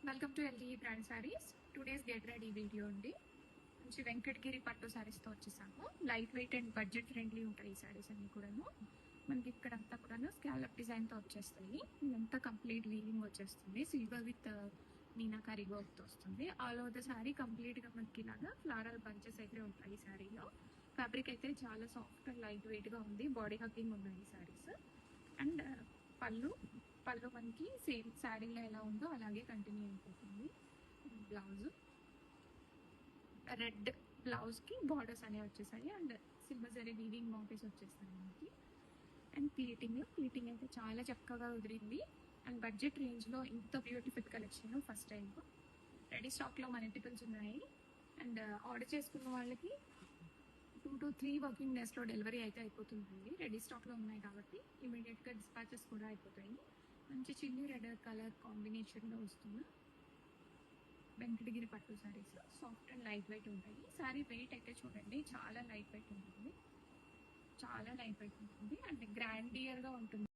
Welcome to LG brand saris. Today's get ready video అండి. మంచి వెంకటగిరి పట్టు సారీస్ తో వచ్చేసాము. Light weight and budget friendly ఉంటాయి ఈ సారీస్ అన్ని కూడాను. మనకి ఇక్కడ అంతా కూడాను స్కాలప్ డిజైన్ తో వచ్చేస్తాయి. ఇదంతా కంప్లీట్ వీవింగ్ వచ్చేస్తుంది. సిల్వర్ విత్ మీనాకారి వర్క్ తో వస్తుంది. All over the sorry complete గా మనకి ఇలాగా ఫ్లారల్ బంచెస్ అయితే ఉంటాయి ఈ సారీలో. ఫ్యాబ్రిక్ అయితే చాలా సాఫ్ట్ అండ్ లైట్ వెయిట్ గా ఉంది. బాడీ హగ్గింగ్ ఉన్నాయి ఈ సారీస్. అండ్ పళ్ళు మనకి సేమ్ శారీలో ఎలా ఉందో అలాగే కంటిన్యూ అయిపోతుంది. బ్లౌజ్ రెడ్ బ్లౌజ్ కి బార్డర్స్ అనేవి వచ్చేసాయి and silver zari weaving motifs వచ్చేస్తాయి మనకి. అండ్ ప్లీటింగ్ అయితే చాలా చక్కగా కుదిరింది. అండ్ బడ్జెట్ రేంజ్ లో ఇంత beautiful collection first time. Ready stock లో మల్టిపుల్స్ ఉన్నాయి. అండ్ ఆర్డర్ చేసుకున్న వాళ్ళకి 2 to 3 వర్కింగ్ డేస్ లో డెలివరీ అయితే అయిపోతుందండి. రెడీ స్టాక్ లో ఉన్నాయి కాబట్టి ఇమీడియట్ గా డిస్పాచెస్ కూడా అయిపోతాయి. మంచి చిల్లీ రెడ్ కలర్ కాంబినేషన్ లో వస్తుంది. వెంకటగిరి పట్టు saris soft and light weight ఉంటాయి. సారీ వెయిట్ అయితే చూడండి చాలా లైట్ వెయిట్ ఉంటుంది. అండ్ గ్రాండియర్ గా ఉంటుంది.